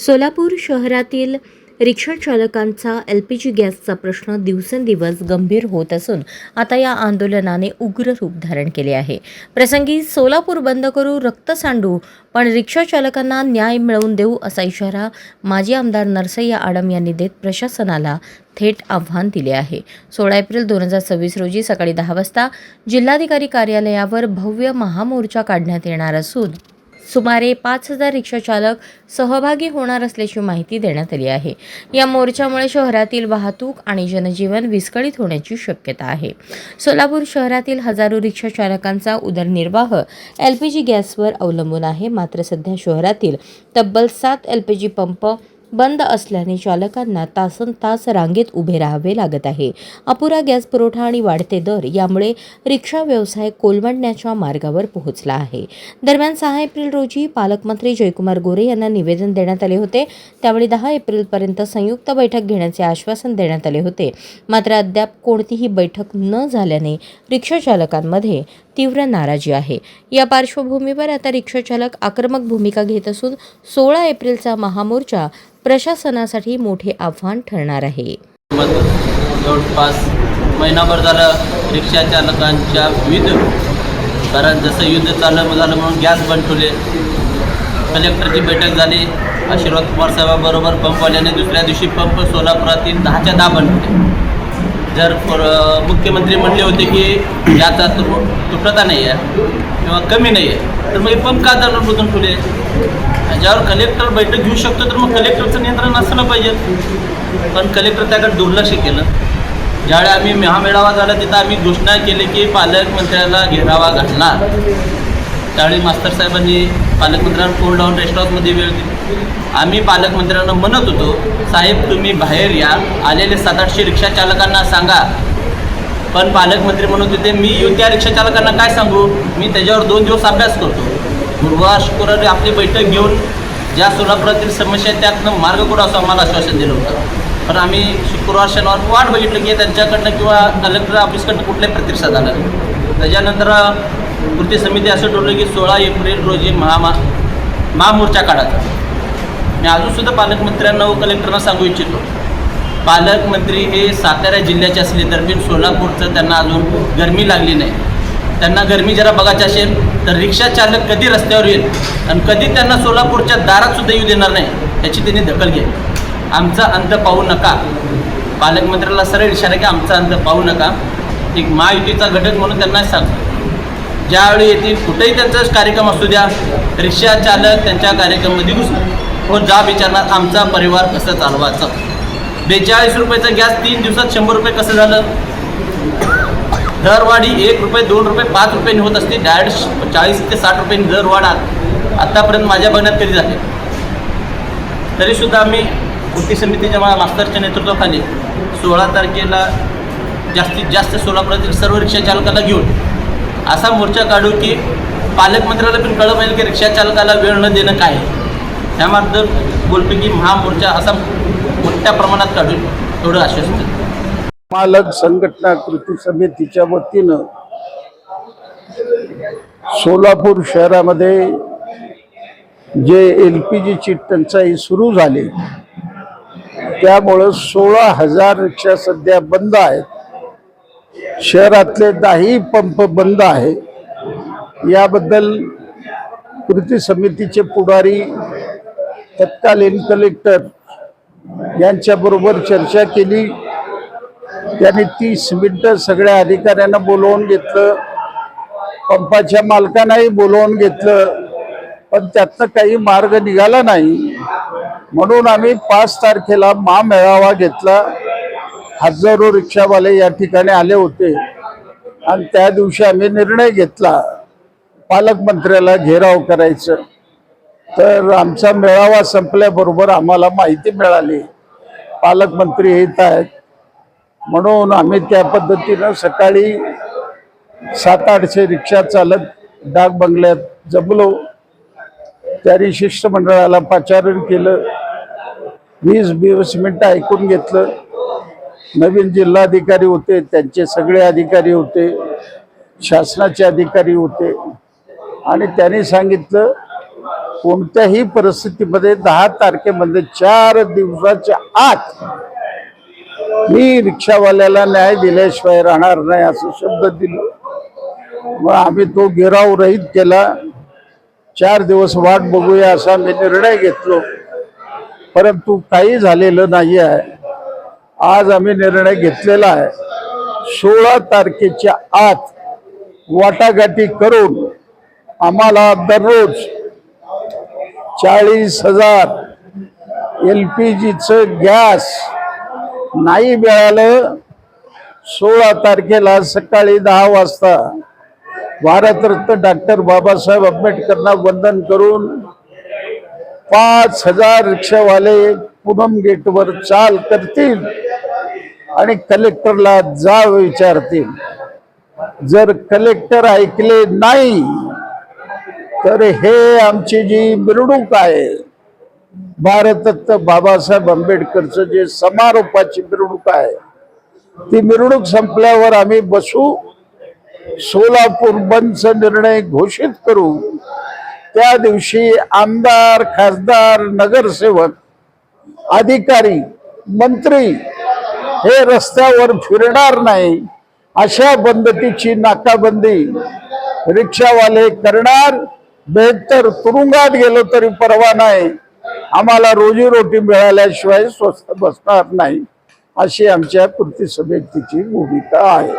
सोलापूर शहरातील रिक्षा चालकांचा LPG गॅसचा प्रश्न दिवसेंदिवस गंभीर होत असून आता या आंदोलनाने उग्र रूप धारण केले आहे। प्रसंगी सोलापूर बंद करू, रक्त सांडू, पण रिक्षा चालकांना न्याय मिळवून देऊ असा इशारा माजी आमदार नरसय्या आडम यांनी देत प्रशासनाला थेट आव्हान दिले आहे। 16 एप्रिल 2026 रोजी सकाळी 10 वाजता जिल्हाधिकारी कार्यालयावर भव्य महामोर्चा काढण्यात येणार असून सुमारे 5000 रिक्षा चालक सहभागी होणार असल्याची माहिती देण्यात आली आहे। या मोर्चामुळे शहरातील वाहतूक आणि जनजीवन विस्कळीत होण्याची शक्यता आहे। सोलापूर शहरातील हजारो रिक्षा चालकांचा उदरनिर्वाह LPG गॅसवर अवलंबून आहे। मात्र सध्या शहरातील तब्बल 7 LPG पंप बंद असल्याने चालकांना तासनतास रांगेत उभे राहावे लागत आहे। अपुरा गॅस पुरवठा आणि वाढते दर यामुळे रिक्षा व्यवसाय कोलमडण्याच्या मार्गावर पोहोचला आहे। दरम्यान 6 एप्रिल रोजी पालकमंत्री जयकुमार गोरे यांना निवेदन देण्यात आले होते। त्यावेळी 10 एप्रिलपर्यंत संयुक्त बैठक घेण्याचे आश्वासन देण्यात आले होते। मात्र अद्याप कोणतीही बैठक न झाल्याने रिक्षा चालकांमध्ये तीव्र नाराजी आहे। या पार्श्वभूमीवर आता रिक्षा चालक आक्रमक भूमिका घेत असून 16 एप्रिलचा महामोर्चा प्रशासनासाठी मोठे आव्हान ठरणार आहे। जवळपास महिनाभर झालं रिक्षा चालकांच्या विविध कारण जसं युद्ध झालं म्हणून गॅस बंद ठेवले। कलेक्टरची बैठक झाली, आशीर्वाद कुमार साहेबाबरोबर पंपवाल्याने दुसऱ्या दिवशी पंप सोलापुरातील 10च्या 10 बंद ठेवले। जर मुख्यमंत्री म्हणले होते की याचा तुटता नाही आहे किंवा कमी नाही आहे, तर मग पंप का जर बुजून ठेवले? ज्यावर कलेक्टर बैठक घेऊ शकतो तर मग कलेक्टरचं नियंत्रण असलं पाहिजे, पण कलेक्टर त्याकडे दुर्लक्ष केलं। ज्यावेळी आम्ही महामेळावा झाला तिथं आम्ही घोषणा केली की पालकमंत्र्याला घेरावा घालणार, त्यावेळी मास्तर साहेबांनी पालकमंत्र्यांना कोल डाऊन रेस्ट हाऊसमध्ये वेळ दिली। आम्ही पालकमंत्र्यांना म्हणत होतो, साहेब तुम्ही बाहेर या, आलेले 700-800 रिक्षा चालकांना सांगा, पण पालकमंत्री म्हणत होते मी त्या रिक्षा चालकांना काय सांगू, मी त्याच्यावर 2 दिवस अभ्यास करतो। गुरुवार शुक्रवारी आपली बैठक घेऊन ज्या सोलापुरातील समस्या त्यातनं मार्ग कुठं असं आम्हाला आश्वासन दिलं होतं, पण आम्ही शुक्रवार शनिवार वाट बघितलं की त्यांच्याकडनं किंवा कलेक्टर ऑफिसकडनं कुठलाही प्रतिसाद आला नाही। त्याच्यानंतर कृती समिती असं ठरवलं की 16 एप्रिल रोजी महामोर्चा काढायचा। मी अजूनसुद्धा पालकमंत्र्यांना व कलेक्टरना सांगू इच्छितो, पालकमंत्री हे सातारा जिल्ह्याचे असले तरी सोलापूरचं त्यांना अजून गरमी लागली नाही। त्यांना गरमी जरा बघायची असेल तर रिक्षा चालक कधी रस्त्यावर येईल आणि कधी त्यांना सोलापूरच्या दारातसुद्धा येऊ देणार नाही याची त्यांनी दखल घ्यावी। आमचा अंत पाहू नका, पालकमंत्र्याला सरळ इशारा की आमचा अंत पाहू नका। एक महायुतीचा घटक म्हणून त्यांना सांगतो, ज्यावेळी येतील कुठेही त्यांचा कार्यक्रम असू द्या, रिक्षा चालक त्यांच्या कार्यक्रमामध्ये घुसणार व जा विचारणार आमचा परिवार कसं चालवायचं। 42 रुपयाचा गॅस 3 दिवसात 100 रुपये कसं झालं? दरवाढी 1 रुपये 2 रुपये 5 रुपयांनी होत असते, डायरेक्ट 40 ते 60 रुपयांनी दरवाढ आतापर्यंत माझ्या बघण्यात कधी झाले। तरीसुद्धा आम्ही कृती समितीच्या मास्तरच्या नेतृत्वाखाली 16 तारखेला जास्तीत जास्त सोलापुरातील सर्व रिक्षा चालकाला घेऊन असा मोर्चा काढू की पालकमंत्र्याला पण कळलं पाहिजे की रिक्षा चालकाला वेळ न देणं काय आहे। त्यामार्फत बोलतो की महामोर्चा असा मोठ्या प्रमाणात काढून एवढं आश्वासन देतो। मालक संघटना कृती समितीच्या वतीनं सोलापूर शहरामध्ये जे LPGची टंचाई सुरू झाली त्यामुळं 16,000 रिक्षा सध्या बंद आहेत। शहरातले 10 पंप बंद आहे। याबद्दल कृती समितीचे पुढारी तत्कालीन कलेक्टर यांच्याबरोबर चर्चा केली। त्यांनी 30 मिनिटं सगळ्या अधिकाऱ्यांना बोलवून घेतलं, पंपाच्या मालकांनाही बोलवून घेतलं, पण त्यातनं काही मार्ग निघाला नाही। म्हणून आम्ही 5 तारखेला महामेळावा घेतला। हजारो रिक्षावाले या ठिकाणी आले होते आणि त्या दिवशी आम्ही निर्णय घेतला पालकमंत्र्याला घेराव करायचं। तर आमचा मेळावा संपल्याबरोबर आम्हाला माहिती मिळाली पालकमंत्री येत आहेत, म्हणून आम्ही त्या पद्धतीनं सकाळी 700-800 रिक्षा चालक डाक बंगल्यात जमलो। त्यांनी शिष्टमंडळाला पाचारण केलं, 20-20 मिनिटं ऐकून घेतलं। नवीन जिल्हाधिकारी होते, त्यांचे सगळे अधिकारी होते, शासनाचे अधिकारी होते आणि त्यांनी सांगितलं कोणत्याही परिस्थितीमध्ये 10 तारखेमध्ये 4 दिवसाच्या आत मी रिक्षावाल्याला न्याय दिल्याशिवाय राहणार नाही असं शब्द दिलं. मग आम्ही तो घेराव रहित केला. 4 दिवस वाट बघूया असा मी निर्णय घेतलो, परंतु काही झालेलं नाही आहे. आज आम्ही निर्णय घेतलेला आहे 16 तारखेच्या आत वाटाघाटी करून आम्हाला दररोज 40,000 LPGचं गॅस नाही मिळालं. 16 तारखेला सकाळी 10 वाजता भारतरत्न डॉक्टर बाबासाहेब आंबेडकरांना वंदन करून 5,000 रिक्षावाले पूनम गेटवर चाल करतील आणि कलेक्टरला जा विचारतील. जर कलेक्टर ऐकले नाही तर हे आमची जी मिरवणूक आहे, भारतरत्न बाबासाहेब आंबेडकरचं जे समारोपाची मिरवणूक आहे, ती मिरवणूक संपल्यावर आम्ही बसू, सोलापूर बंदचा निर्णय घोषित करू. त्या दिवशी आमदार, खासदार, नगरसेवक, अधिकारी, मंत्री हे रस्त्यावर फिरणार नाही. अशा बंदकीची नाकाबंदी रिक्षावाले करणार. बेहत्तर तुरुंगात गेलो तरी परवा नाही. आम्हाला रोजीरोटी मिळाल्याशिवाय स्वस्थ बसणार नाही, अशी आमच्या कृती समितीची भूमिका आहे.